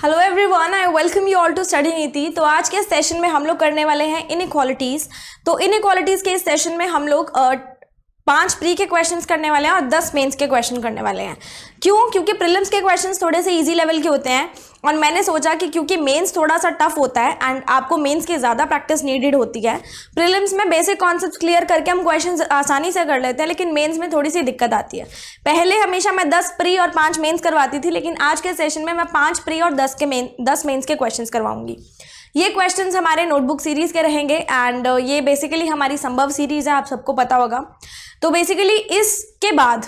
Hello everyone, I welcome you all to study Niti. तो आज के सेशन में हम लोग करने वाले हैं इनइक्वालिटीज। तो इनइक्वालिटीज के इस सेशन में हम लोग 5 प्री के क्वेश्चंस करने वाले हैं और 10 मेंस के क्वेश्चन करने वाले हैं। क्यों? क्योंकि प्रीलिम्स के क्वेश्चंस थोड़े से इजी लेवल के होते हैं और मैंने सोचा कि क्योंकि मेंस थोड़ा सा टफ होता है एंड आपको मेंस की ज़्यादा प्रैक्टिस नीडेड होती है। प्रीलिम्स में बेसिक कॉन्सेप्ट क्लियर करके हम क्वेश्चंस आसानी से कर लेते हैं, लेकिन मेंस में थोड़ी सी दिक्कत आती है। पहले हमेशा मैं 10 प्री और 5 मेंस करवाती थी, लेकिन आज के सेशन में मैं 5 प्री और 10 मेंस के क्वेश्चंस करवाऊंगी। ये क्वेश्चंस हमारे नोटबुक सीरीज के रहेंगे एंड ये बेसिकली हमारी संभव सीरीज है, आप सबको पता होगा। तो बेसिकली इसके बाद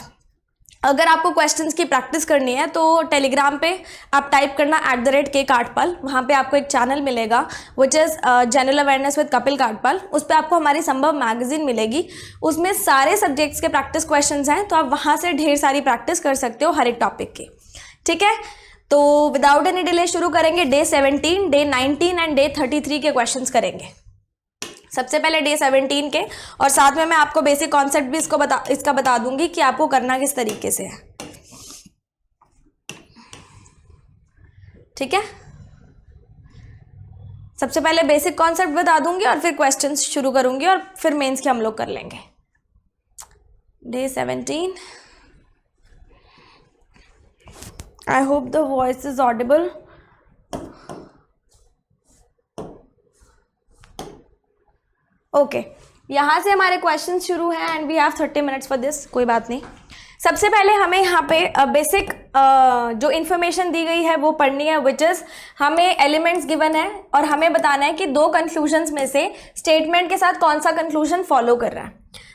अगर आपको क्वेश्चंस की प्रैक्टिस करनी है तो टेलीग्राम पे आप टाइप करना @K_Katpal। वहाँ पे आपको एक चैनल मिलेगा which is general awareness with Kapil Katpal. उस पर आपको हमारी संभव मैगजीन मिलेगी, उसमें सारे सब्जेक्ट्स के प्रैक्टिस क्वेश्चंस हैं, तो आप वहाँ से ढेर सारी प्रैक्टिस कर सकते हो हर एक टॉपिक की। ठीक है, तो विदाउट एनी डिले शुरू करेंगे। डे 17, डे 19 एंड डे 33 के क्वेश्चंस करेंगे। सबसे पहले डे 17 के, और साथ में मैं आपको बेसिक कॉन्सेप्ट भी इसका बता दूंगी कि आपको करना किस तरीके से है। ठीक है, सबसे पहले बेसिक कॉन्सेप्ट बता दूंगी और फिर क्वेश्चंस शुरू करूंगी और फिर मेंस के हम लोग कर लेंगे। Day 17, I hope the voice is audible. Okay, यहाँ से हमारे क्वेश्चन शुरू हैं and we have 30 minutes for this. कोई बात नहीं, सबसे पहले हमें यहाँ पे बेसिक जो इन्फॉर्मेशन दी गई है वो पढ़नी है, विच इज़ हमें एलिमेंट्स गिवन है और हमें बताना है कि 2 कंक्लूजन्स में से स्टेटमेंट के साथ कौन सा कंक्लूजन फॉलो कर रहा है।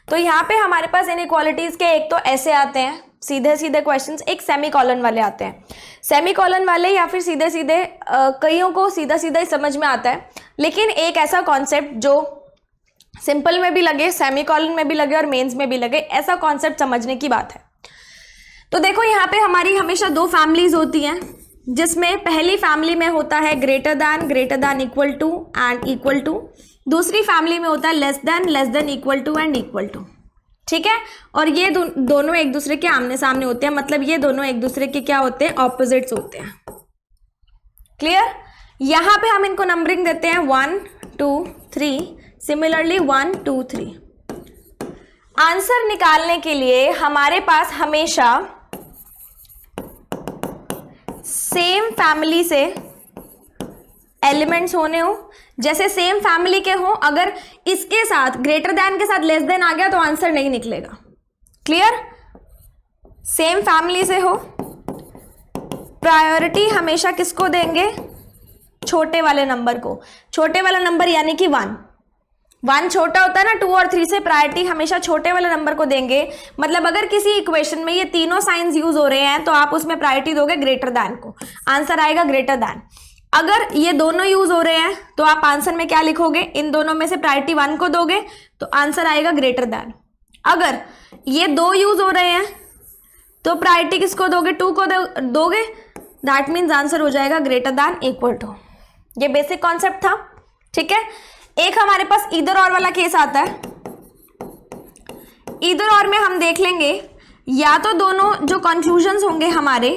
तो यहाँ पे हमारे पास इनइक्वालिटीज़ के एक तो ऐसे आते हैं सीधे सीधे क्वेश्चंस, एक सेमी कॉलन वाले आते हैं। सेमी कॉलन वाले या फिर सीधे सीधे कईयों को सीधा सीधा ही समझ में आता है, लेकिन एक ऐसा कॉन्सेप्ट जो सिंपल में भी लगे, सेमी कॉलन में भी लगे और मेंस में भी लगे, ऐसा कॉन्सेप्ट समझने की बात है। तो देखो यहाँ पे हमारी हमेशा 2 फैमिलीज होती हैं, जिसमें पहली फैमिली में होता है greater than, equal to and equal to. दूसरी फैमिली में होता है less than, equal to and equal to. ठीक है, और ये दोनों एक दूसरे के आमने सामने होते हैं, मतलब ये दोनों एक दूसरे के क्या होते हैं, ऑपोजिट्स होते हैं। क्लियर? यहाँ पे हम इनको नंबरिंग देते हैं 1 2 3, सिमिलरली 1 2 3। आंसर निकालने के लिए हमारे पास हमेशा सेम फैमिली से एलिमेंट्स होने हो। जैसे सेम फैमिली के हो, अगर इसके साथ ग्रेटर देन के साथ लेस देन आ गया तो आंसर नहीं निकलेगा। क्लियर? सेम फैमिली से हो। प्रायोरिटी हमेशा किसको देंगे? छोटे वाले नंबर को। छोटे वाला नंबर यानी कि 1 छोटा होता है ना 2 और 3 से, प्रायोरिटी हमेशा छोटे वाले नंबर को देंगे। मतलब अगर किसी इक्वेशन में ये तीनों साइंस यूज हो रहे हैं तो आप उसमें प्रायोरिटी दोगे ग्रेटर देन को, आंसर आएगा ग्रेटर देन। अगर ये दोनों यूज हो रहे हैं तो आप आंसर में क्या लिखोगे? इन दोनों में से प्रायोरिटी 1 को दोगे तो आंसर आएगा ग्रेटर देन। अगर ये 2 यूज हो रहे हैं तो प्रायोरिटी किसको दोगे? 2 को दोगे, दैट मीन्स आंसर हो जाएगा ग्रेटर देन, इक्वल टू। ये बेसिक कॉन्सेप्ट था। ठीक है, एक हमारे पास ईदर और वाला केस आता है। ईदर और में हम देख लेंगे या तो दोनों जो कंक्लूजन्स होंगे हमारे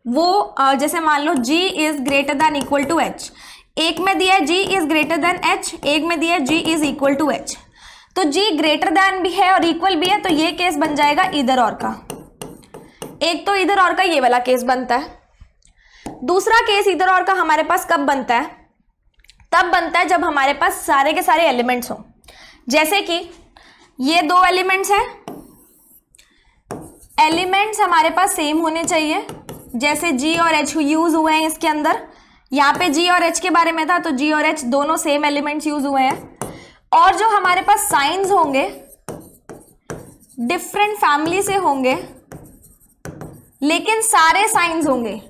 वो जैसे मान लो g is greater than equal to h, एक में दिया है g is greater than h, एक में दिया है g is equal to h। तो g ग्रेटर देन भी है और इक्वल भी है, तो ये केस बन जाएगा ईदर और का। एक तो ईदर और का ये वाला केस बनता है। दूसरा केस ईदर और का हमारे पास कब बनता है? तब बनता है जब हमारे पास सारे के सारे एलिमेंट्स हों। जैसे कि ये 2 एलिमेंट्स हैं, एलिमेंट्स हमारे पास सेम होने चाहिए। जैसे g और h यूज हुए हैं इसके अंदर, यहाँ पे g और h के बारे में था तो g और h दोनों सेम एलिमेंट्स यूज हुए हैं। और जो हमारे पास साइंस होंगे डिफरेंट फैमिली से होंगे, लेकिन सारे साइंस होंगे।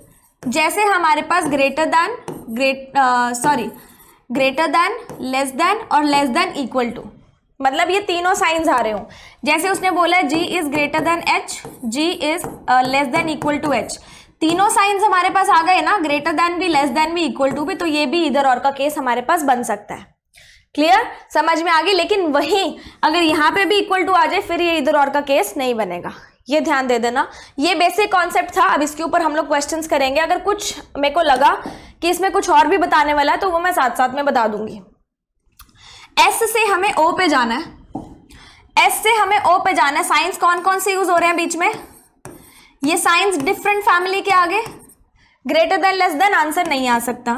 जैसे हमारे पास ग्रेटर देन, लेस देन और लेस देन इक्वल टू, मतलब ये तीनों साइंस आ रहे हो। जैसे उसने बोला g is greater than h, g is less than equal to h, तीनों साइंस हमारे पास आ गए ना, ग्रेटर देन भी, लेस देन भी, इक्वल टू भी, तो ये भी इधर और का केस हमारे पास बन सकता है। क्लियर? समझ में आ गई? लेकिन वही अगर यहाँ पे भी इक्वल टू आ जाए फिर ये इधर और का केस नहीं बनेगा। ये ध्यान दे देना। ये बेसिक कॉन्सेप्ट था, अब इसके ऊपर हम लोग क्वेश्चंस करेंगे। अगर कुछ मेरे को लगा कि इसमें कुछ और भी बताने वाला है तो वो मैं साथ साथ में बता दूंगी। एस से हमें ओ पे जाना है, एस से हमें ओ पे जाना है। साइंस कौन कौन से यूज हो रहे हैं बीच में? ये साइंस डिफरेंट फैमिली के आगे greater than less than answer नहीं आ सकता।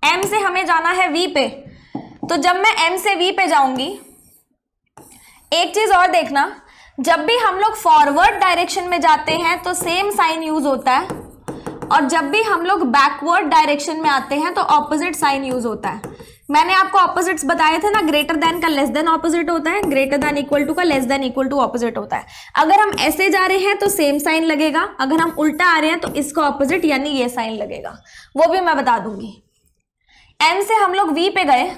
एम से हमें जाना है वी पे, तो जब मैं एम से वी पे जाऊंगी, एक चीज और देखना, जब भी हम लोग फॉरवर्ड डायरेक्शन में जाते हैं तो सेम साइन यूज होता है, और जब भी हम लोग बैकवर्ड डायरेक्शन में आते हैं तो ऑपोजिट साइन यूज होता है। मैंने आपको ऑपोजिट्स बताए थे ना, ग्रेटर देन का लेस देन ऑपोजिट होता है, ग्रेटर देन इक्वल टू का less than equal to opposite होता है। अगर हम ऐसे जा रहे हैं तो सेम साइन लगेगा, अगर हम उल्टा आ रहे हैं तो इसका ऑपोजिट यानी ये साइन लगेगा, वो भी मैं बता दूंगी। एम से हम लोग वी पे गए,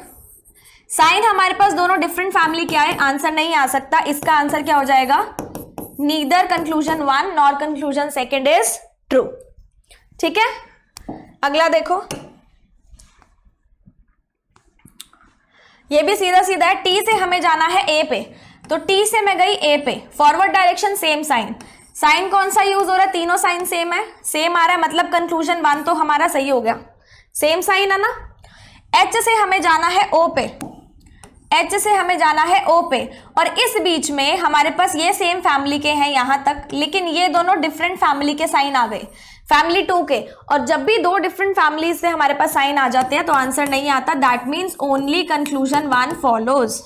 साइन हमारे पास दोनों डिफरेंट फैमिली के आए, आंसर नहीं आ सकता। इसका आंसर क्या हो जाएगा? Neither conclusion 1 nor conclusion 2 is true. ठीक है, अगला देखो, ये भी सीधा सीधा है। टी से हमें जाना है ए पे, तो टी से मैं गई ए पे, forward direction same sign. Sign कौन सा यूज हो रहा है? तीनों साइन सेम है, सेम आ रहा है, मतलब कंक्लूजन 1 तो हमारा सही हो गया, सेम साइन है ना। एच से हमें जाना है ओ पे, एच से हमें जाना है ओ पे, और इस बीच में हमारे पास ये सेम फैमिली के हैं यहां तक, लेकिन ये दोनों डिफरेंट फैमिली के साइन आ गए, फैमिली 2 के। और जब भी दो डिफरेंट फैमिली से हमारे पास साइन आ जाते हैं तो आंसर नहीं आता। That means only conclusion 1 follows,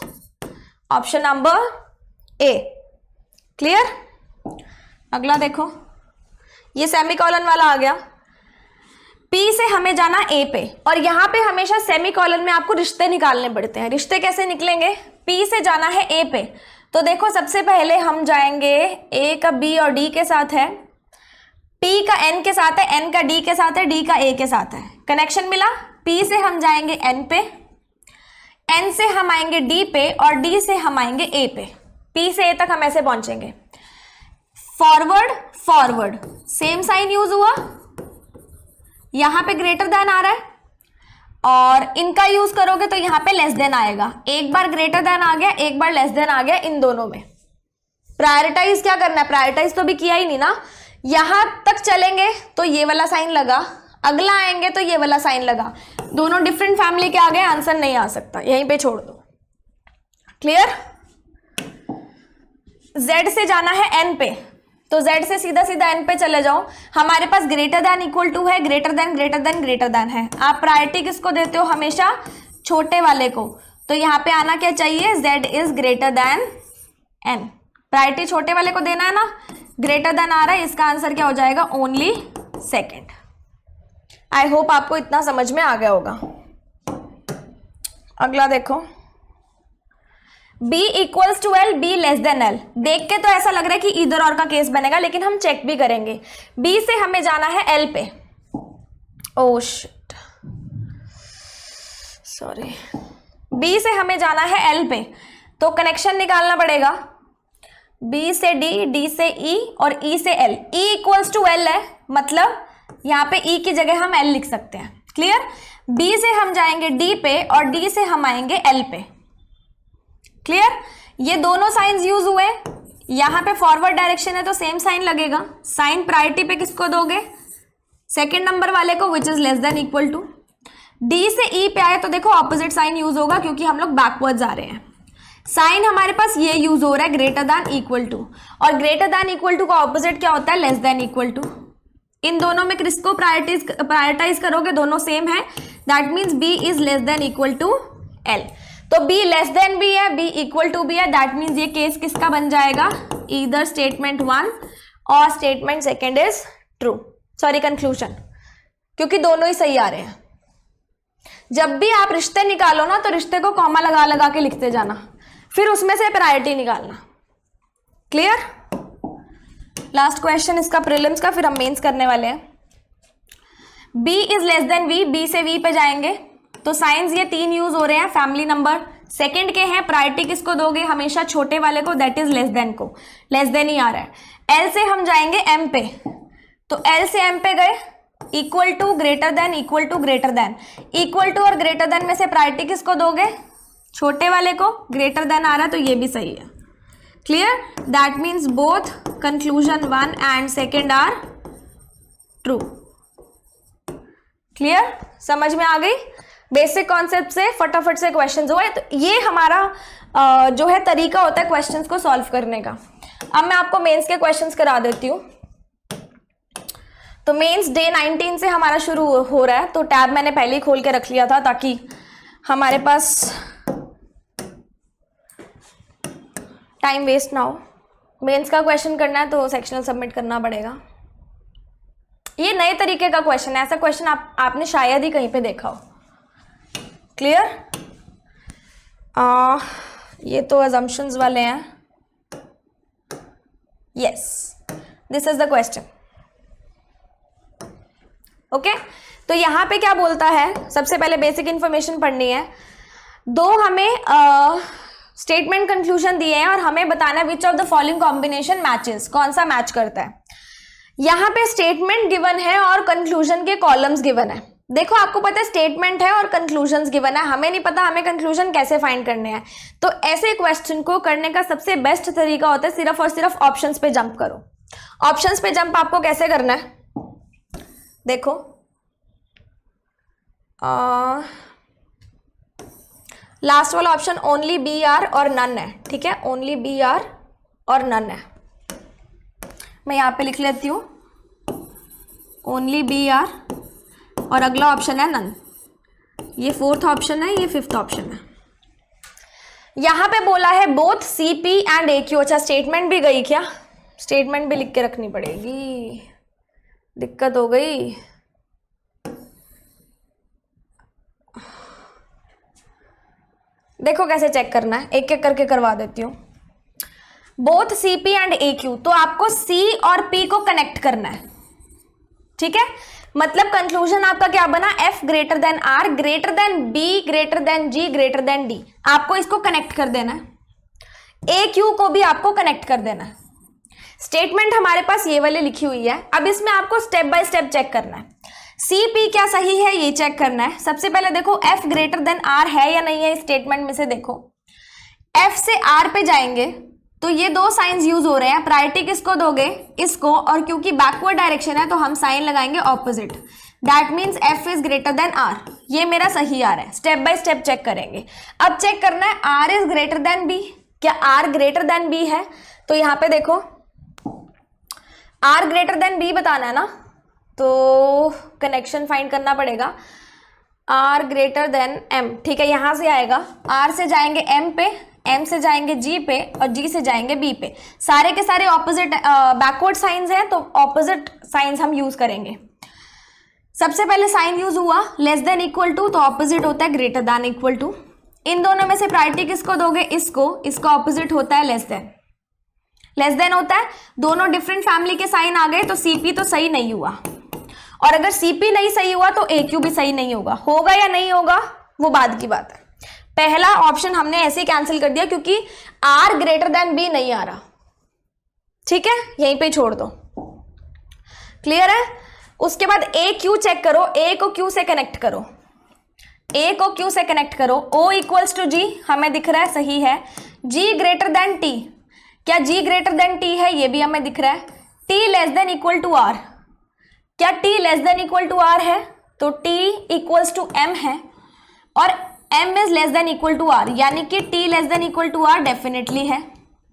option number A. Clear? अगला देखो, ये सेमीकोलन वाला आ गया। पी से हमें जाना ए पे, और यहां पे हमेशा सेमीकोलन में आपको रिश्ते निकालने पड़ते हैं। रिश्ते कैसे निकलेंगे? पी से जाना है ए पे, तो देखो सबसे पहले हम जाएंगे, ए का बी और डी के साथ है, पी का एन के साथ है, एन का डी के साथ है, डी का ए के साथ है, कनेक्शन मिला। पी से हम जाएंगे एन पे, एन से हम आएंगे डी पे, और डी से हम आएंगे ए पे। पी से ए तक हम ऐसे पहुंचेंगे। Forward forward same sign use हुआ, यहां पे ग्रेटर देन आ रहा है, और इनका यूज करोगे तो यहां पे लेस देन आएगा। एक बार ग्रेटर देन आ गया, एक बार लेस देन आ गया, इन दोनों में प्रायोरिटाइज क्या करना है? प्रायोरिटाइज तो भी किया ही नहीं ना। यहां तक चलेंगे तो ये वाला साइन लगा, अगला आएंगे तो ये वाला साइन लगा, दोनों डिफरेंट फैमिली के आगे, आंसर नहीं आ सकता, यहीं पे छोड़ दो। क्लियर? जेड से जाना है एन पे, तो Z से सीधा सीधा N पे चले जाओ। हमारे पास ग्रेटर देन इक्वल टू है, greater then greater than greater than है। आप प्रायोरिटी किसको देते हो? हमेशा छोटे वाले को, तो यहाँ पे आना क्या चाहिए? Z is greater then N। Priority छोटे वाले को देना है ना, ग्रेटर देन आ रहा है, इसका आंसर क्या हो जाएगा? Only second. आई होप आपको इतना समझ में आ गया होगा। अगला देखो, B equals to L, B less than L। देख के तो ऐसा लग रहा है कि इधर और का केस बनेगा, लेकिन हम चेक भी करेंगे। B से हमें जाना है L पे, ओह शिट सॉरी, B से हमें जाना है L पे, तो कनेक्शन निकालना पड़ेगा। B से D, D से E और E से L। E equals to L है, मतलब यहाँ पे E की जगह हम L लिख सकते हैं। क्लियर? B से हम जाएंगे D पे, और D से हम आएंगे L पे। क्लियर? ये दोनों साइंस यूज हुए, यहां पे फॉरवर्ड डायरेक्शन है तो सेम साइन लगेगा। साइन प्रायोरिटी पे किसको दोगे? सेकंड नंबर वाले को, which is less than equal to. D से ई पे आए तो देखो ऑपोजिट साइन यूज होगा, क्योंकि हम लोग बैकवर्ड्स आ रहे हैं। साइन हमारे पास ये यूज हो रहा है, ग्रेटर देन इक्वल टू, और ग्रेटर देन इक्वल टू का ऑपोजिट क्या होता है? Less than equal to. इन दोनों में किसको प्रायोरिटाइज करोगे? दोनों सेम है, that means B is less than equal to L. तो B लेस देन भी है, B इक्वल टू भी है, दैट मीन्स ये केस किसका बन जाएगा? ईदर स्टेटमेंट 1 और statement 2 is true, sorry conclusion, क्योंकि दोनों ही सही आ रहे हैं। जब भी आप रिश्ते निकालो ना, तो रिश्ते को कॉमा लगा लगा के लिखते जाना, फिर उसमें से प्रायोरिटी निकालना। क्लियर? लास्ट क्वेश्चन इसका प्रीलिम्स का, फिर हम मेंस करने वाले हैं। B is less then V, B से V पे जाएंगे, तो साइंस ये 3 यूज हो रहे हैं, फैमिली नंबर सेकंड के हैं। प्रायोरिटी किसको दोगे? हमेशा छोटे वाले को, दैट इज लेस देन को, लेस देन ही आ रहा है। L से हम जाएंगे M पे, तो L से M पे गए, equal to, greater than, equal to, greater than. Equal to और ग्रेटर देन में से प्रायोरिटी किसको दोगे? छोटे वाले को। ग्रेटर देन आ रहा है तो ये भी सही है, clear, that means both conclusion 1 and second are true. Clear, समझ में आ गई? बेसिक कॉन्सेप्ट से फटाफट से क्वेश्चंस हुए। तो ये हमारा जो है तरीका होता है क्वेश्चंस को सॉल्व करने का। अब मैं आपको मेंस के क्वेश्चंस करा देती हूँ। तो मेंस डे 19 से हमारा शुरू हो रहा है, तो टैब मैंने पहले ही खोल के रख लिया था ताकि हमारे पास टाइम वेस्ट ना हो। मेंस का क्वेश्चन करना है तो सेक्शनल सबमिट करना पड़ेगा। ये नए तरीके का क्वेश्चन है, ऐसा क्वेश्चन आपने शायद ही कहीं पे देखा हो। क्लियर? ये तो अजम्पशंस वाले हैं। Yes, this is the question. Okay, तो यहां पे क्या बोलता है, सबसे पहले बेसिक इंफॉर्मेशन पढ़नी है। दो हमें स्टेटमेंट कंक्लूजन दिए हैं और हमें बताना है which of the following combination matches, कौन सा मैच करता है। यहाँ पे स्टेटमेंट गिवन है और कंक्लूजन के कॉलम्स गिवन है। देखो आपको पता है स्टेटमेंट है और कंक्लूजन्स गिवन है, हमें नहीं पता हमें कंक्लूजन कैसे फाइंड करने हैं। तो ऐसे क्वेश्चन को करने का सबसे बेस्ट तरीका होता है सिर्फ और सिर्फ ऑप्शंस पे जंप करो। ऑप्शंस पे जंप आपको कैसे करना है, देखो लास्ट वाला ऑप्शन ओनली बी आर और नन है, ठीक है, ओनली बी आर और नन है। मैं यहाँ पे लिख लेती हूँ ओनली बी आर और अगला ऑप्शन है नन। ये फोर्थ ऑप्शन है, ये फिफ्थ ऑप्शन है। यहाँ पे बोला है both C P and A Q. अच्छा, स्टेटमेंट भी गई क्या? स्टेटमेंट भी लिख के रखनी पड़ेगी, दिक्कत हो गई। देखो कैसे चेक करना है, एक एक करके करवा देती हूँ। Both C P and A Q, तो आपको सी और पी को कनेक्ट करना है, ठीक है। मतलब कंक्लूजन आपका क्या बना, F greater than R greater than B greater than G greater than D. आपको इसको कनेक्ट कर देना है, ए क्यू को भी आपको कनेक्ट कर देना है। स्टेटमेंट हमारे पास ये वाली लिखी हुई है। अब इसमें आपको स्टेप बाय स्टेप चेक करना है, सी पी क्या सही है ये चेक करना है। सबसे पहले देखो एफ ग्रेटर देन आर है या नहीं है इस स्टेटमेंट में से। देखो एफ से आर पे जाएंगे तो ये दो साइंस यूज हो रहे हैं, प्रायोरिटी किसको दोगे, इसको, और क्योंकि बैकवर्ड डायरेक्शन है तो हम साइन लगाएंगे opposite. That means F is greater than R, ये मेरा सही आ रहा है। स्टेप बाय स्टेप चेक करेंगे। अब चेक करना है R is greater than B, क्या आर ग्रेटर देन बी है। तो यहाँ पे देखो आर ग्रेटर देन बी बताना है ना, तो कनेक्शन फाइंड करना पड़ेगा। आर ग्रेटर देन एम, ठीक है, यहां से आएगा, आर से जाएंगे एम पे, एम से जाएंगे जी पे और जी से जाएंगे बी पे। सारे के सारे ऑपोजिट बैकवर्ड साइंस हैं तो ऑपोजिट साइंस हम यूज करेंगे। सबसे पहले साइन यूज हुआ लेस देन इक्वल टू, तो ऑपोजिट होता है ग्रेटर देन इक्वल टू। इन दोनों में से प्रायोरिटी किसको दोगे, इसको, इसका ऑपोजिट होता है लेस देन। लेस देन होता है, दोनों डिफरेंट फैमिली के साइन आ गए तो सीपी तो सही नहीं हुआ, और अगर सीपी नहीं सही हुआ तो ए क्यू भी सही नहीं होगा। होगा या नहीं होगा वो बाद की बात है। पहला ऑप्शन हमने ऐसे ही कैंसिल कर दिया क्योंकि आर ग्रेटर देन बी नहीं आ रहा, ठीक है, यहीं पे छोड़ दो। क्लियर है? उसके बाद ए क्यू चेक करो, ए को क्यू से कनेक्ट करो, ए को क्यू से कनेक्ट करो। ओ इक्वल्स टू जी हमें दिख रहा है, सही है। जी ग्रेटर देन टी, क्या जी ग्रेटर देन टी है, ये भी हमें दिख रहा है। T less than equal to R, क्या T less than equal to R है, तो टी इक्वल्स टू एम है, और m is less than equal to R, यानी कि t less than equal to R definitely है।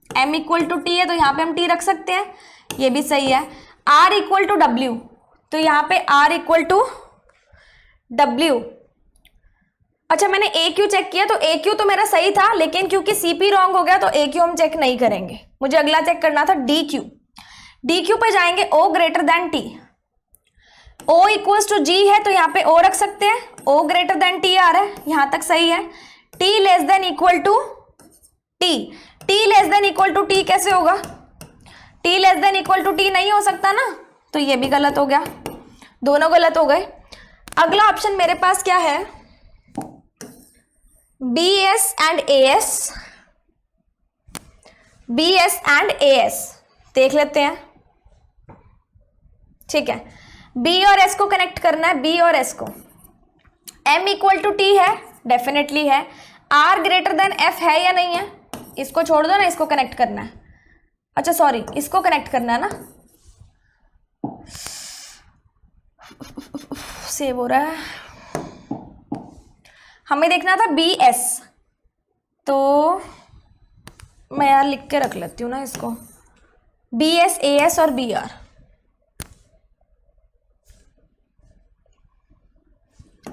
m इक्वल टू टी है तो यहाँ पे हम t रख सकते हैं, ये भी सही है। r इक्वल टू w, तो यहाँ पे r इक्वल टू w। अच्छा, मैंने ए क्यू चेक किया तो ए क्यू तो मेरा सही था, लेकिन क्योंकि सी पी रॉन्ग हो गया तो ए क्यू हम चेक नहीं करेंगे। मुझे अगला चेक करना था डी क्यू। डी क्यू पे जाएंगे O greater than T, O equals to G है तो यहाँ पे O रख सकते हैं, O ग्रेटर देन T आ रहा है, यहाँ तक सही है। T less than equal to T, T less than equal to T कैसे होगा, T less than equal to T नहीं हो सकता ना, तो ये भी गलत हो गया, दोनों गलत हो गए। अगला ऑप्शन मेरे पास क्या है, BS and AS, BS and AS देख लेते हैं, ठीक है। B और S को कनेक्ट करना है, B और S को। M इक्वल टू T है, डेफिनेटली है। R ग्रेटर देन F है या नहीं है, इसको छोड़ दो ना, इसको कनेक्ट करना है। अच्छा सॉरी, इसको कनेक्ट करना है ना, सेव हो रहा है। हमें देखना था बी एस, तो मैं यार लिख के रख लेती हूँ ना इसको, बी एस, ए एस और B R.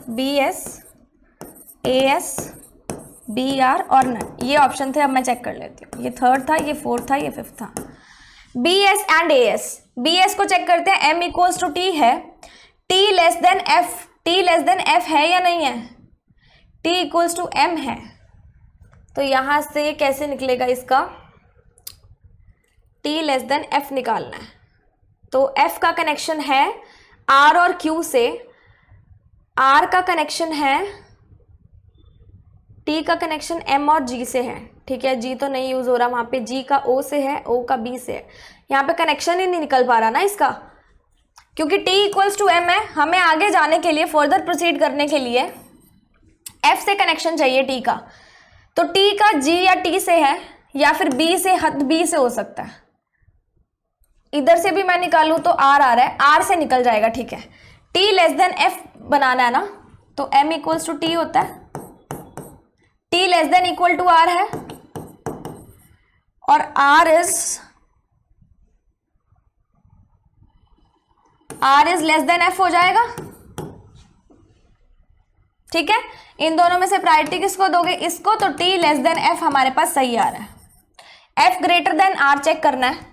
B S, A S, B R और नन, ये ऑप्शन थे। अब मैं चेक कर लेती हूँ, ये थर्ड था, ये फोर्थ था, ये फिफ्थ था। B S and A S, B S को चेक करते हैं, एम इक्वल्स टू टी है, T less than F, T less than F है या नहीं है, टी इक्वल्स टू एम है। तो यहां से कैसे निकलेगा इसका, टी लेस देन एफ निकालना है। तो एफ का कनेक्शन है आर और क्यू से, आर का कनेक्शन है, टी का कनेक्शन एम और जी से है। ठीक है, जी तो नहीं यूज हो रहा वहां पे, जी का ओ से है, ओ का बी से है। यहाँ पे कनेक्शन ही नहीं निकल पा रहा ना इसका, क्योंकि टी इक्वल्स टू एम है। हमें आगे जाने के लिए, फर्दर प्रोसीड करने के लिए एफ से कनेक्शन चाहिए टी का। तो टी का जी या टी से है, या फिर बी से, हद बी से हो सकता है। इधर से भी मैं निकालूं तो आर आ रहा है, आर से निकल जाएगा। ठीक है, टी लेस देन एफ बनाना है ना, तो एम इक्वल्स टू टी होता है, T less than equal to R है, और R is less than F हो जाएगा। ठीक है, इन दोनों में से प्रायोरिटी किसको दोगे, इसको। तो टी लेस देन एफ हमारे पास सही आ रहा है। F greater than R check करना है,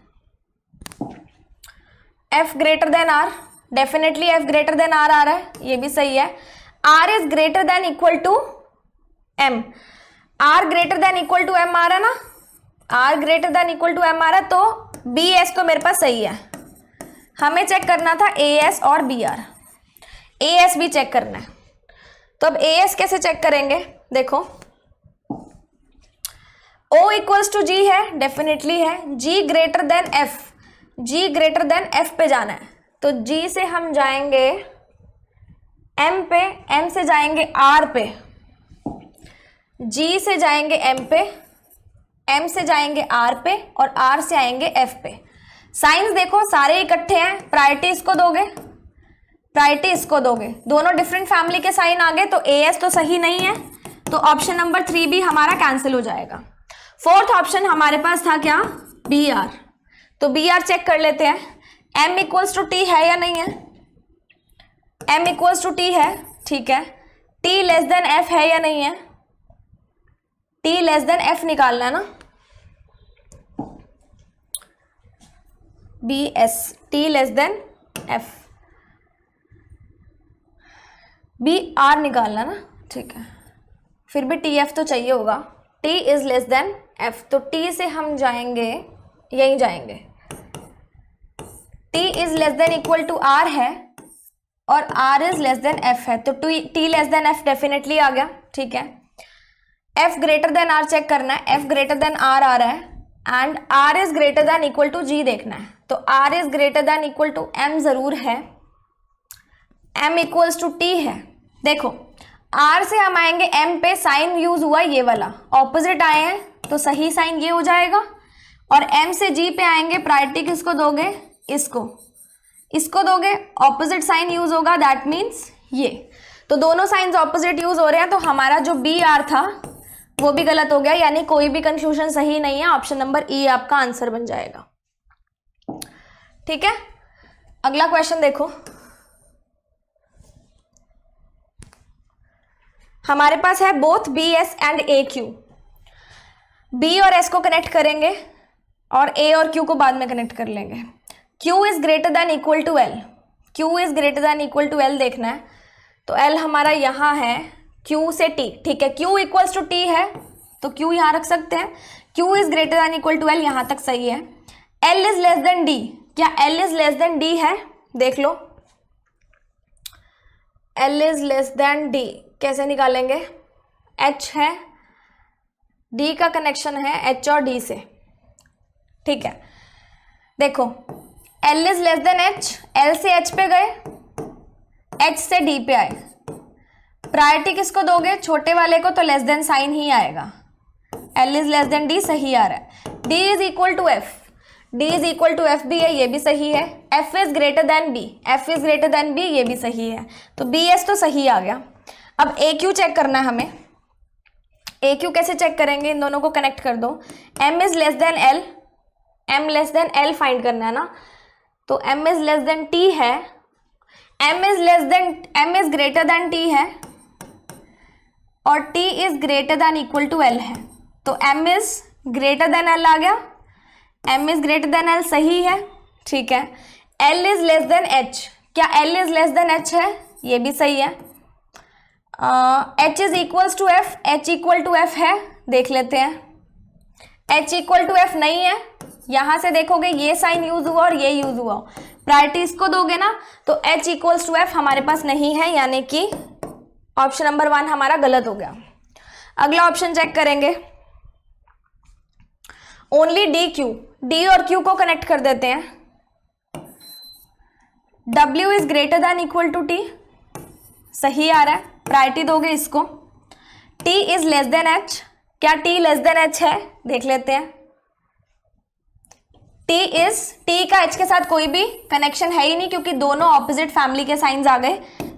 F greater than R, definitely F greater than R आ रहा है, ये भी सही है। R is greater than equal to M, R greater than equal to M आ रहा है ना, R greater than equal to M आ रहा है, तो बी एस तो मेरे पास सही है। हमें चेक करना था ए एस और बी आर, ए एस भी चेक करना है। तो अब ए एस कैसे चेक करेंगे, देखो, O इक्वल्स टू जी है, डेफिनेटली है। G greater then F, G greater then F पे जाना है, तो G से हम जाएंगे M पे, M से जाएंगे R पे, G से जाएंगे M पे, M से जाएंगे R पे, और R से आएंगे F पे। साइंस देखो सारे इकट्ठे हैं, प्रायोरिटी इसको दोगे, प्रायोरिटी इसको दोगे, दोनों डिफरेंट फैमिली के साइन आ गए, तो AS तो सही नहीं है, तो ऑप्शन नंबर 3 भी हमारा कैंसिल हो जाएगा। फोर्थ ऑप्शन हमारे पास था क्या, BR, तो BR चेक कर लेते हैं, M इक्वल्स टू टी है या नहीं है, M इक्वल्स टू टी है, ठीक है। T लेस देन F है या नहीं है, T लेस देन F निकालना है ना, BS, T less than F, BR निकालना ना, ठीक है। फिर भी TF तो चाहिए होगा, T is less than F, तो T से हम जाएंगे, यहीं जाएंगे, T is less than equal to R है, और R is less than F है, तो T less than F definitely आ गया, ठीक है। F greater than R check करना है, F ग्रेटर देन R आ रहा है, and R is greater than equal to G देखना है, तो R is greater than equal to M जरूर है, M इक्वल्स टू T है। देखो R से हम आएंगे M पे, साइन यूज हुआ ये वाला, ऑपोजिट आए हैं तो सही साइन ये हो जाएगा, और M से G पे आएंगे, प्रायोरिटी किसको दोगे, इसको, इसको दोगे, ऑपोजिट साइन यूज होगा, दैट मीन्स ये, तो दोनों साइंस ऑपोजिट यूज हो रहे हैं, तो हमारा जो BR था वो भी गलत हो गया, यानी कोई भी कंफ्यूजन सही नहीं है, ऑप्शन नंबर E आपका आंसर बन जाएगा। ठीक है, अगला क्वेश्चन देखो, हमारे पास है both BS and AQ, B और S को कनेक्ट करेंगे और A और Q को बाद में कनेक्ट कर लेंगे। Q is greater than equal to L, Q is greater than equal to L देखना है, तो L हमारा यहाँ है, Q से T, ठीक है, Q इक्वल्स टू T है, तो Q यहाँ रख सकते हैं, Q is greater than equal to L, यहाँ तक सही है। L is less than D, क्या L is less than D है, देख लो, L is less than D कैसे निकालेंगे, H है, D का कनेक्शन है H और D से, ठीक है। देखो L is less than H, L से H पे गए, H से D पे आए, प्रायोरिटी किसको दोगे, छोटे वाले को, तो लेस देन साइन ही आएगा, L is less than D सही आ रहा है। D is equal to F, D is equal to F भी है, ये भी सही है। F is greater than B, F is greater than B, ये भी सही है। तो BS तो सही आ गया। अब AQ चेक करना है हमें। AQ कैसे चेक करेंगे, इन दोनों को कनेक्ट कर दो। M is less than L, M less than L find करना है ना, तो M is less than T है, M is greater than T है और T is greater than equal to L है। तो M is greater than L आ गया, M is greater than L सही है, ठीक है। L is less than H, क्या L is less than H है, ये भी सही है। H is equals to F, H equal to F है, देख लेते हैं। H इक्वल टू F नहीं है, यहां से देखोगे ये साइन यूज हुआ और ये यूज हुआ, प्रायोरिटी इसको दोगे ना, तो H इक्वल्स टू F हमारे पास नहीं है, यानी कि ऑप्शन नंबर 1 हमारा गलत हो गया। अगला ऑप्शन चेक करेंगे, ओनली डी क्यू, डी और क्यू को कनेक्ट कर देते हैं। W is greater than equal to T, सही आ रहा है, प्रायोरिटी दोगे इसको। T is less than H, क्या T लेस देन H है, देख लेते हैं। T का H के साथ कोई भी कनेक्शन है ही नहीं, क्योंकि दोनों ऑपोजिट फैमिली के साइंस आ गए,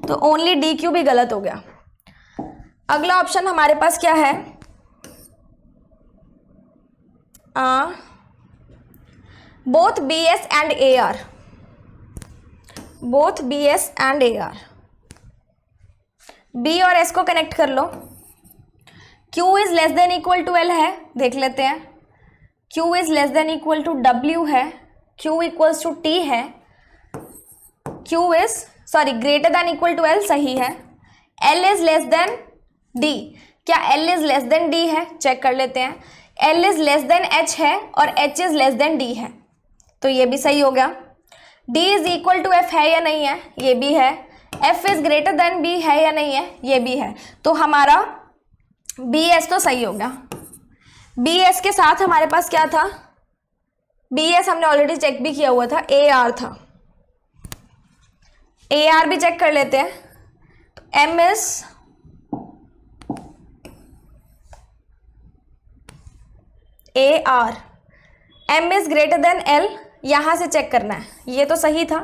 तो ओनली डी क्यू भी गलत हो गया। अगला ऑप्शन हमारे पास क्या है, both BS and AR, both BS and AR, B और S को कनेक्ट कर लो। Q is less than equal to L है, देख लेते हैं। Q is less than equal to W है, Q इक्वल्स टू T है, greater than equal to L सही है। L is less than D, क्या L is less than D है, चेक कर लेते हैं। L is less than H है और H is less than D है, तो ये भी सही हो गया। D is equal to F है या नहीं है, ये भी है। F is greater than B है या नहीं है, ये भी है। तो हमारा BS तो सही हो गया। BS के साथ हमारे पास क्या था, BS हमने ऑलरेडी चेक भी किया हुआ था, AR था। AR भी चेक कर लेते हैं। तो M is greater than L, यहां से चेक करना है, ये तो सही था।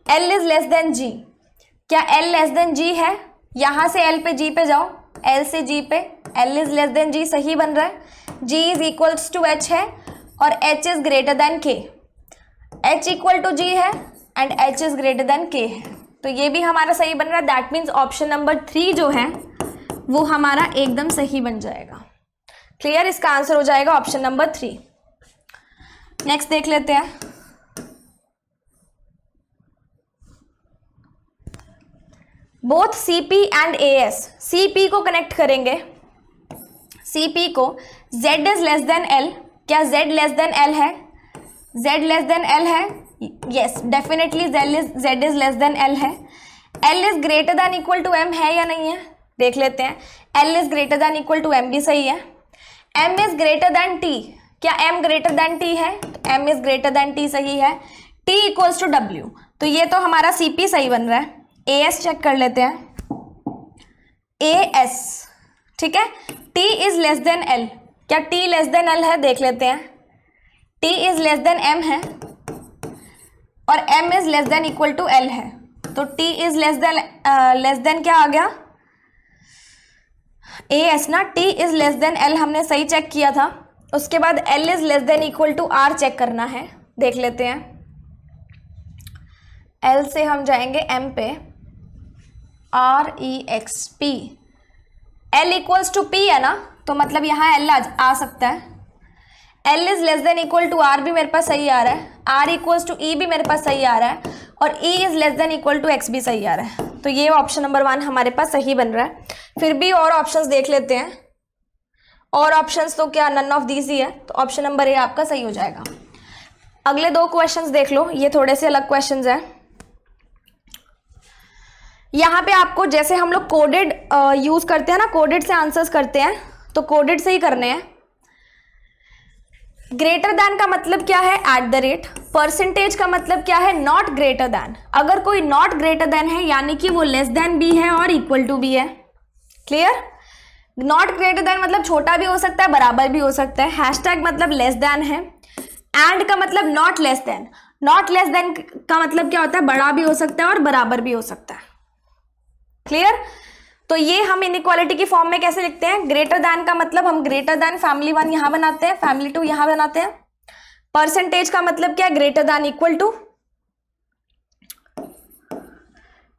L is less than G, क्या L लेस देन G है, यहां से L पे G पे जाओ, L से G पे, L is less than G सही बन रहा है। G is equals to H है और H is greater than K, H equal to G है and H is greater than K है, तो ये भी हमारा सही बन रहा है। दैट मीन्स ऑप्शन नंबर 3 जो है वो हमारा एकदम सही बन जाएगा। क्लियर, इसका आंसर हो जाएगा ऑप्शन नंबर 3। नेक्स्ट देख लेते हैं, both CP and AS, CP को कनेक्ट करेंगे। CP को Z is less than L, क्या Z लेस देन L है, Z लेस देन L है, yes definitely Z is less than L है। L is greater than equal to M है या नहीं है, देख लेते हैं। L is greater than equal to M भी सही है। M is greater than T, क्या M ग्रेटर देन T है, तो M is greater than T सही है। T इक्वल्स टू W, तो ये तो हमारा CP सही बन रहा है। AS चेक कर लेते हैं। AS ठीक है, T is less than L, क्या T लेस देन L है, देख लेते हैं। T is less than M है और M is less than equal to L है, तो T इज लेस देन क्या आ गया, AS ना। T is less than L हमने सही चेक किया था। उसके बाद L is less than equal to R check करना है, देख लेते हैं। L से हम जाएंगे M पे, REXP, L equals to P है ना, तो मतलब यहाँ L आ सकता है। L is less than equal to R भी मेरे पास सही आ रहा है, R इक्वल्स टू E भी मेरे पास सही आ रहा है और E is less than equal to X भी सही आ रहा है, तो ये ऑप्शन नंबर 1 हमारे पास सही बन रहा है। फिर भी और ऑप्शंस देख लेते हैं, और ऑप्शंस तो क्या नन ऑफ दीज ही है, तो ऑप्शन नंबर A आपका सही हो जाएगा। अगले 2 क्वेश्चंस देख लो, ये थोड़े से अलग क्वेश्चंस हैं। यहाँ पे आपको जैसे हम लोग कोडेड यूज करते हैं ना, कोडेड से आंसर्स करते हैं, तो कोडेड से ही करने हैं। ग्रेटर देन का मतलब क्या है, एट द रेट। परसेंटेज का मतलब क्या है, नॉट ग्रेटर देन। अगर कोई नॉट ग्रेटर देन है यानी कि वो लेस देन भी है और इक्वल टू भी है। क्लियर, नॉट ग्रेटर देन मतलब छोटा भी हो सकता है, बराबर भी हो सकता है। हैशटैग मतलब लेस देन है। एंड का मतलब not less than, not less than का मतलब क्या होता है, बड़ा भी हो सकता है और बराबर भी हो सकता है। क्लियर? तो ये हम इनइक्वालिटी की फॉर्म में कैसे लिखते हैं, ग्रेटर देन का मतलब हम ग्रेटर देन फैमिली 1 यहां बनाते हैं, फैमिली 2 यहां बनाते हैं। परसेंटेज का मतलब क्या है, ग्रेटर देन इक्वल टू,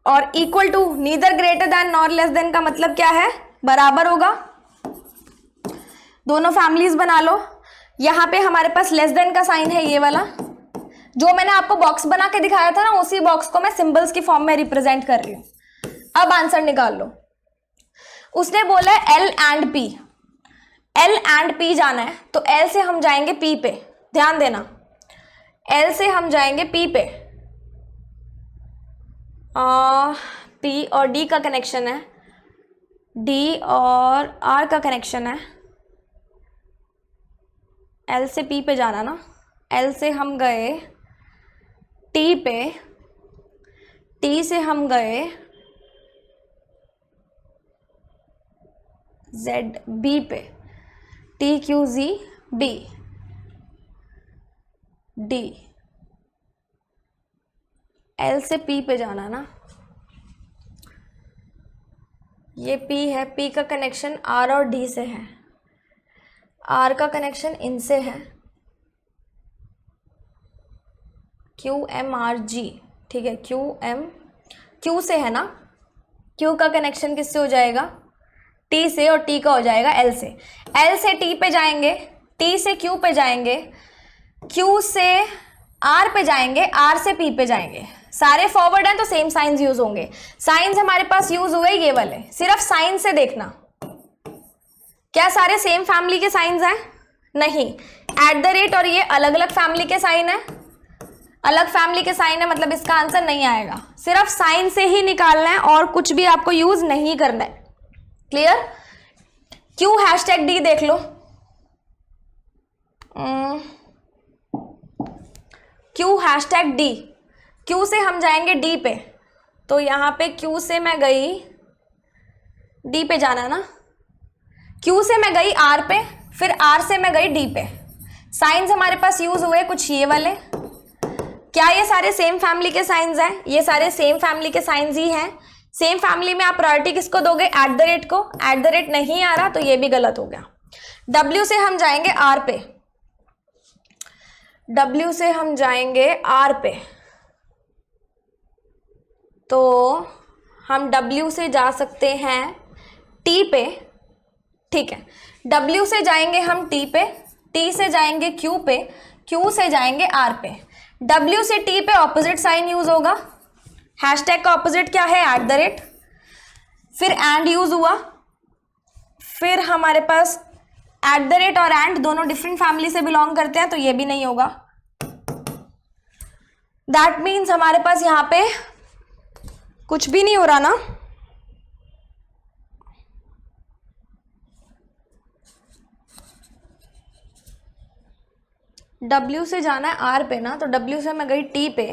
और equal to neither greater than nor less than का मतलब क्या है, बराबर होगा। दोनों फैमिलीज बना लो। यहां पे हमारे पास लेस देन का साइन है, ये वाला जो मैंने आपको बॉक्स बना के दिखाया था ना, उसी बॉक्स को मैं सिंबल्स की फॉर्म में रिप्रेजेंट कर रही हूं। अब आंसर निकाल लो। उसने बोला L and P, L and P जाना है, तो एल से हम जाएंगे पी पे, ध्यान देना, एल से हम जाएंगे पी पे। पी और डी का कनेक्शन है, डी और आर का कनेक्शन है। एल से पी पे जाना ना, एल से हम गए टी पे, टी से हम गए जेड बी पे, T Q G B D, L से पी पे जाना ना, ये पी है, पी का कनेक्शन आर और डी से है, आर का कनेक्शन इनसे है, क्यू एम आर जी, ठीक है, क्यू एम, क्यू से है ना, क्यू का कनेक्शन किससे हो जाएगा, टी से, और टी का हो जाएगा एल से। एल से टी पे जाएंगे, टी से क्यू पे जाएंगे, क्यू से आर पे जाएंगे, आर से पी पे जाएंगे। सारे फॉरवर्ड हैं तो सेम साइंस यूज होंगे। साइंस हमारे पास यूज हुए ये वाले, सिर्फ साइन से देखना, क्या सारे सेम फैमिली के साइंस हैं, नहीं। एट द रेट और ये अलग अलग फैमिली के साइन है, अलग फैमिली के साइन है, मतलब इसका आंसर नहीं आएगा। सिर्फ साइन से ही निकालना है और कुछ भी आपको यूज नहीं करना है। क्लियर? क्यू हैशटैग डी देख लो, क्यू हैशटैग डी, क्यू से हम जाएंगे डी पे, तो यहां पे क्यू से मैं गई डी पे जाना ना, क्यू से मैं गई आर पे, फिर आर से मैं गई डी पे। साइंस हमारे पास यूज हुए कुछ ये वाले, क्या ये सारे सेम फैमिली के साइंस हैं, ये सारे सेम फैमिली के साइंस ही हैं। सेम फैमिली में आप प्रायोरिटी किसको दोगे, एट द रेट को, एट द रेट नहीं आ रहा तो ये भी गलत हो गया। डब्ल्यू से हम जाएंगे आर पे, डब्ल्यू से हम जाएंगे आर पे, तो हम डब्ल्यू से जा सकते हैं टी पे, ठीक है, डब्ल्यू से जाएंगे हम टी पे, टी से जाएंगे क्यू पे, क्यू से जाएंगे आर पे। डब्ल्यू से टी पे ऑपोजिट साइन यूज होगा, हैशटैग का ऑपोजिट क्या है, एट द रेट, फिर एंड यूज हुआ, फिर हमारे पास एट द रेट और एंड दोनों डिफरेंट फैमिली से बिलोंग करते हैं, तो ये भी नहीं होगा। दैट मीन्स हमारे पास यहां पे कुछ भी नहीं हो रहा ना, W से जाना है R पे ना, तो W से मैं गई T पे,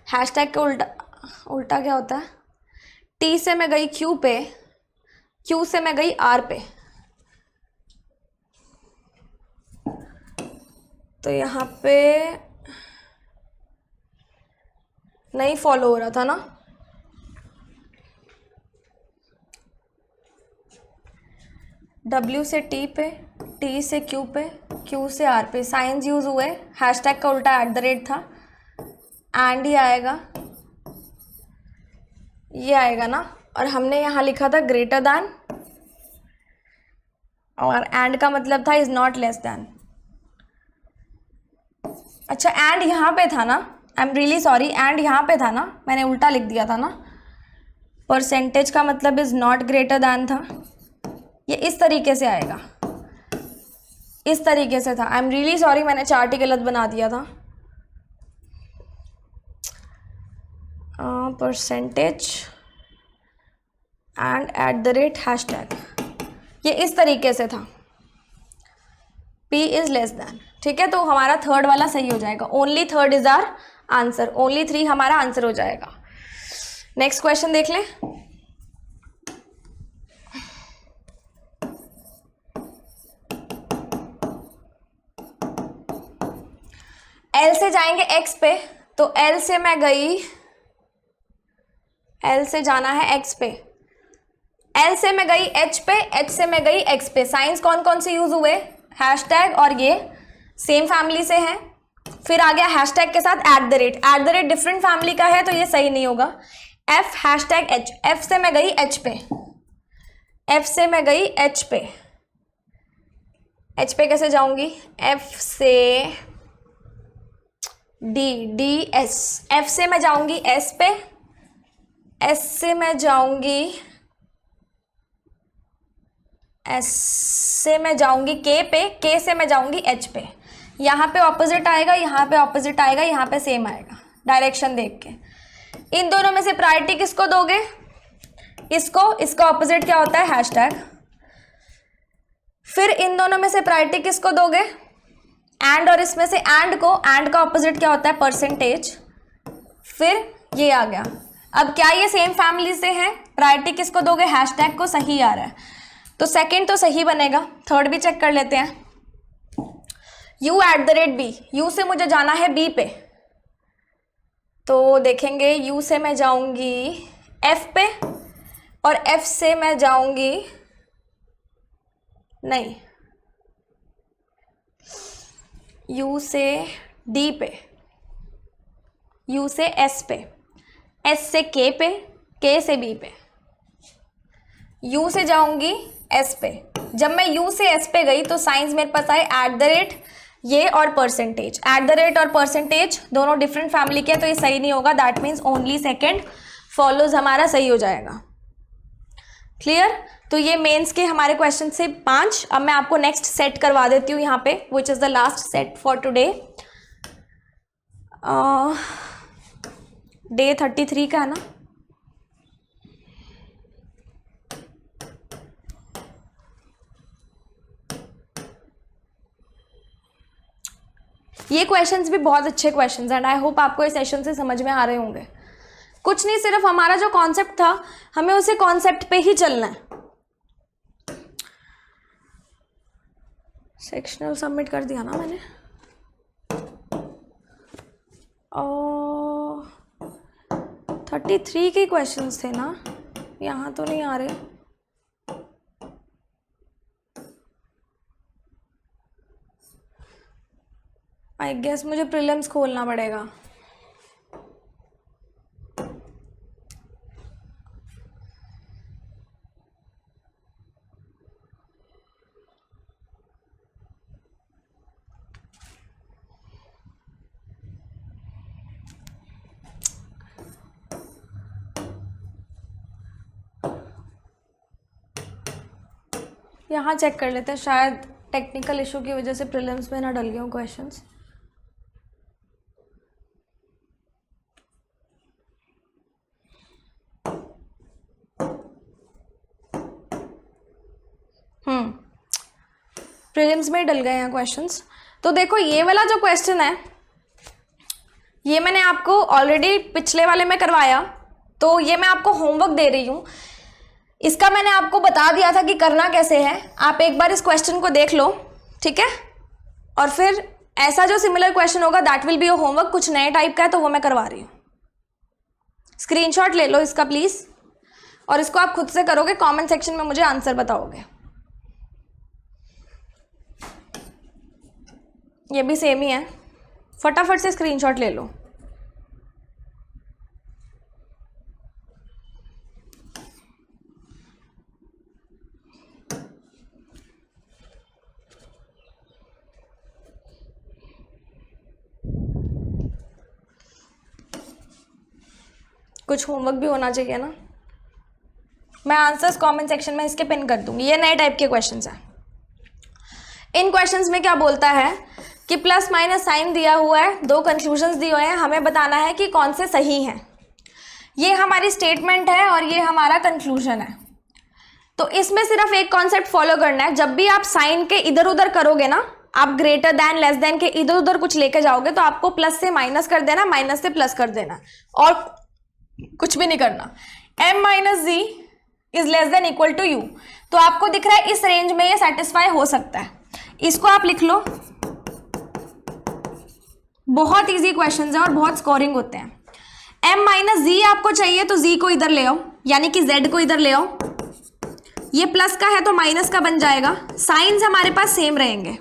हैशटैग का उल्टा उल्टा क्या होता है, T से मैं गई Q पे, Q से मैं गई R पे, तो यहाँ पे नहीं फॉलो हो रहा था ना, W से T पे, T से Q पे, Q से R पे, साइंस यूज हुए, हैशटैग का उल्टा एट द रेट था, एंड ही आएगा, ये आएगा ना, और हमने यहाँ लिखा था ग्रेटर दैन, और एंड का मतलब था इज नॉट लेस दैन। अच्छा एंड यहाँ पे था ना, I am really sorry, and यहाँ पे था ना, मैंने उल्टा लिख दिया था ना, परसेंटेज का मतलब इज नॉट ग्रेटर दैन था, ये इस तरीके से आएगा, इस तरीके से था। आई एम रियली सॉरी, मैंने चार्ट ही गलत बना दिया था। Percentage and at the rate hashtag, ये इस तरीके से था, P इज लेस दैन, ठीक है, तो हमारा थर्ड वाला सही हो जाएगा, only third is our answer, only 3 हमारा आंसर हो जाएगा। नेक्स्ट क्वेश्चन देख लें। L से जाएंगे x पे, तो L से मैं गई, L से जाना है x पे, L से मैं गई h पे, h से मैं गई x पे। साइंस कौन कौन से यूज हुए, हैशटैग और ये सेम फैमिली से हैं। फिर आ गया हैशटैग के साथ @ डिफरेंट फैमिली का है तो ये सही नहीं होगा। f हैशटैग h, f से मैं गई h पे, f से मैं गई h पे, h पे कैसे जाऊंगी, f से d, ds, f से मैं जाऊंगी s पे, s से मैं जाऊंगी, s से मैं जाऊंगी k पे, k से मैं जाऊंगी h पे। यहाँ पे ऑपोजिट आएगा, यहाँ पे ऑपोजिट आएगा, यहाँ पे सेम आएगा डायरेक्शन देख के। इन दोनों में से प्रायोरिटी किसको दोगे, इसको, इसका ऑपोजिट क्या होता है, हैशटैग। फिर इन दोनों में से प्रायोरिटी किसको दोगे, एंड, और इसमें से एंड को, एंड का ऑपोजिट क्या होता है, परसेंटेज। फिर ये आ गया। अब क्या ये सेम फैमिली से है, प्रायोरिटी किसको दोगे, हैशटैग को, सही आ रहा है तो सेकंड तो सही बनेगा। थर्ड भी चेक कर लेते हैं, u @b, u से मुझे जाना है b पे, तो देखेंगे u से मैं जाऊंगी f पे और f से मैं जाऊंगी, नहीं, u से d पे, u से s पे, s से k पे, k से b पे, u से जाऊंगी s पे। जब मैं u से s पे गई तो साइंस मेरे पास आए @ ये और परसेंटेज। @ और परसेंटेज दोनों डिफरेंट फैमिली के, तो ये सही नहीं होगा। That means only second follows हमारा सही हो जाएगा। क्लियर। तो ये मेंस के हमारे क्वेश्चन से 5। अब मैं आपको नेक्स्ट सेट करवा देती हूँ यहाँ पे, which is the last set for today. Day 33 का है ना, ये क्वेश्चंस भी बहुत अच्छे क्वेश्चंस हैं एंड आई होप आपको इस सेशन से समझ में आ रहे होंगे। कुछ नहीं, सिर्फ हमारा जो कॉन्सेप्ट था हमें उसे कॉन्सेप्ट पे ही चलना है। सेक्शनल सबमिट कर दिया ना मैंने, 33 के क्वेश्चंस थे ना, यहाँ तो नहीं आ रहे। आई गेस मुझे प्रीलिम्स खोलना पड़ेगा। यहाँ चेक कर लेते हैं, शायद टेक्निकल इशू की वजह से प्रीलिम्स में ना डल गए हों क्वेश्चंस। प्रीलिम्स में डल गए हैं क्वेश्चंस। तो देखो ये वाला जो क्वेश्चन है ये मैंने आपको ऑलरेडी पिछले वाले में करवाया, तो ये मैं आपको होमवर्क दे रही हूँ। इसका मैंने आपको बता दिया था कि करना कैसे है। आप एक बार इस क्वेश्चन को देख लो, ठीक है, और फिर ऐसा जो सिमिलर क्वेश्चन होगा that will be your homework. कुछ नए टाइप का है तो वो मैं करवा रही हूँ। स्क्रीनशॉट ले लो इसका प्लीज, और इसको आप खुद से करोगे, कमेंट सेक्शन में मुझे आंसर बताओगे। ये भी सेम ही है, फटाफट से स्क्रीनशॉट ले लो। कुछ होमवर्क भी होना चाहिए ना। मैं आंसर्स कमेंट सेक्शन में इसके पिन कर दूंगी। ये नए टाइप के क्वेश्चंस हैं। इन क्वेश्चंस में क्या बोलता है कि प्लस माइनस साइन दिया हुआ है, 2 कंक्लूजन्स दिए हुए हैं, हमें बताना है कि कौन से सही हैं। ये हमारी स्टेटमेंट है और ये हमारा कंक्लूजन है। तो इसमें सिर्फ एक कॉन्सेप्ट फॉलो करना है। जब भी आप साइन के इधर उधर करोगे ना, आप ग्रेटर दैन लेस देन के इधर उधर कुछ लेके जाओगे, तो आपको प्लस से माइनस कर देना, माइनस से प्लस कर देना, और कुछ भी नहीं करना। m minus G is less than equal to U. तो आपको दिख रहा है इस रेंज में ये सेटिस्फाई हो सकता है। इसको आप लिख लो बहुत इजी क्वेश्चन है और बहुत स्कोरिंग होते हैं। m माइनस जी आपको चाहिए तो z को इधर ले आओ, यानी कि z को इधर ले आओ। ये प्लस का है तो माइनस का बन जाएगा, साइंस हमारे पास सेम रहेंगे।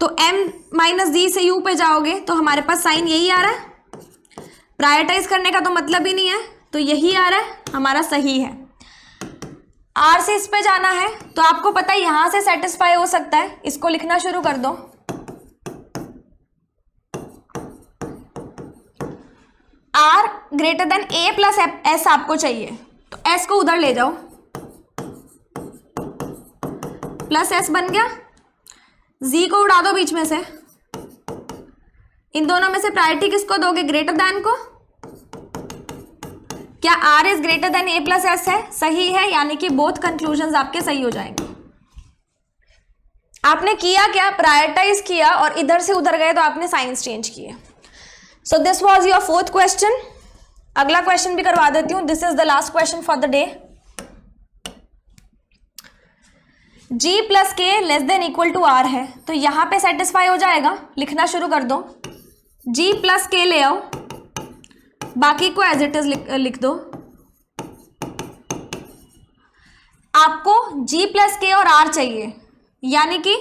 तो m माइनस जी से u पे जाओगे तो हमारे पास साइन यही आ रहा है, प्रायोरिटाइज करने का तो मतलब ही नहीं है, तो यही आ रहा है, हमारा सही है। r से इस पे जाना है तो आपको पता है यहां से सेटिस्फाई हो सकता है, इसको लिखना शुरू कर दो। r greater than a plus s आपको चाहिए तो s को उधर ले जाओ, प्लस s बन गया। z को उड़ा दो बीच में से, इन दोनों में से प्रायोरिटी किसको दोगे, ग्रेटर देन को। क्या r is greater then a plus s है, सही है, यानी कि बोथ कंक्लूजन्स आपके सही हो जाएंगे। आपने किया क्या, प्रायोरिटाइज किया और इधर से उधर गए तो आपने साइंस चेंज किए। So this was your fourth question. अगला क्वेश्चन भी करवा देती हूँ, this is the last question for the day. g plus K less than equal to r है तो यहां पे सेटिस्फाई हो जाएगा, लिखना शुरू कर दो। g प्लस के ले आओ, बाकी को एज इट इज लिख दो। आपको g प्लस के और r चाहिए, यानी कि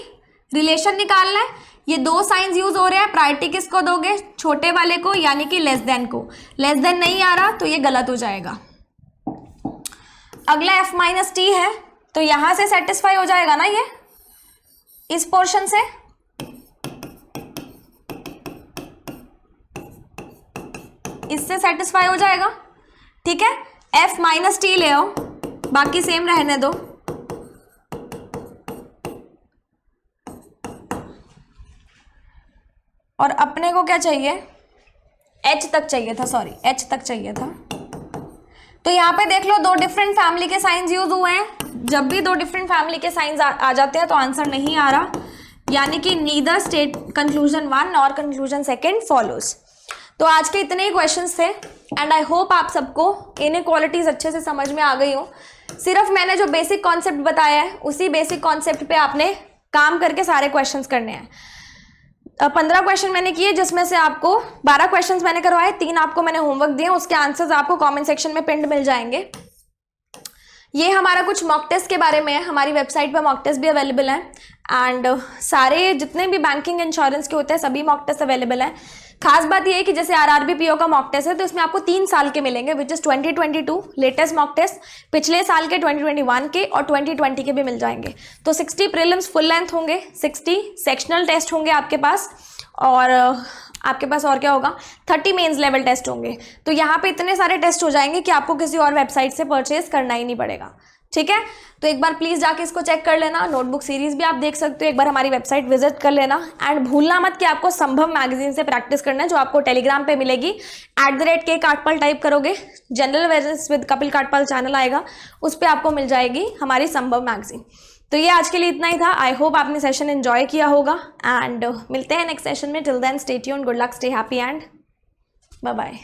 रिलेशन निकालना है। ये दो साइंस यूज हो रहे हैं, प्रायोरिटी किसको दोगे, छोटे वाले को, यानी कि लेस देन को। लेस देन नहीं आ रहा तो ये गलत हो जाएगा। अगला f माइनस टी है तो यहां से सेटिस्फाई हो जाएगा ना, ये इस पोर्शन से। इससे सेटिस्फाई हो जाएगा, ठीक है। f माइनस टी ले आओ, बाकी सेम रहने दो। और अपने को क्या चाहिए, h तक चाहिए था, सॉरी h तक चाहिए था। तो यहाँ पे देख लो, दो डिफरेंट फैमिली के साइंस यूज हुए हैं। जब भी दो डिफरेंट फैमिली के साइंस आ जाते हैं तो आंसर नहीं आ रहा, यानी कि नीदर स्टेट कंक्लूजन 1 और कंक्लूजन 2 फॉलोज। तो आज के इतने ही क्वेश्चंस थे एंड आई होप आप सबको इनइक्वालिटीज अच्छे से समझ में आ गई हो। सिर्फ मैंने जो बेसिक कॉन्सेप्ट बताया है उसी बेसिक कॉन्सेप्ट पे आपने काम करके सारे क्वेश्चंस करने हैं। 15 क्वेश्चन मैंने किए, जिसमें से आपको 12 क्वेश्चंस मैंने करवाए, 3 आपको मैंने होमवर्क दिए, उसके आंसर्स आपको कमेंट सेक्शन में पिंड मिल जाएंगे। ये हमारा कुछ मॉक टेस्ट के बारे में है, हमारी वेबसाइट पर मॉक टेस्ट भी अवेलेबल है एंड सारे जितने भी बैंकिंग इंश्योरेंस के होते हैं सभी मॉक टेस्ट अवेलेबल है। खास बात ये है कि जैसे आरआरबी पीओ का मॉक टेस्ट है तो इसमें आपको 3 साल के मिलेंगे, which is 2022 latest mock test, पिछले साल के 2021 के और 2020 के भी मिल जाएंगे। तो 60 प्रीलिम्स फुल लेंथ होंगे, 60 सेक्शनल टेस्ट होंगे आपके पास, और आपके पास और क्या होगा, 30 मेंस लेवल टेस्ट होंगे। तो यहाँ पे इतने सारे टेस्ट हो जाएंगे कि आपको किसी और वेबसाइट से परचेज करना ही नहीं पड़ेगा, ठीक है। तो एक बार प्लीज जाके इसको चेक कर लेना। नोटबुक सीरीज भी आप देख सकते हो, एक बार हमारी वेबसाइट विजिट कर लेना एंड भूलना मत कि आपको संभव मैगजीन से प्रैक्टिस करना है, जो आपको टेलीग्राम पे मिलेगी। @K काटपाल टाइप करोगे, general awareness with Kapil Katpal channel आएगा, उस पर आपको मिल जाएगी हमारी संभव मैगजीन। तो ये आज के लिए इतना ही था। आई होप आपने सेशन एंजॉय किया होगा एंड मिलते हैं नेक्स्ट सेशन में। Till then stay tuned, good luck, stay happy and bye bye.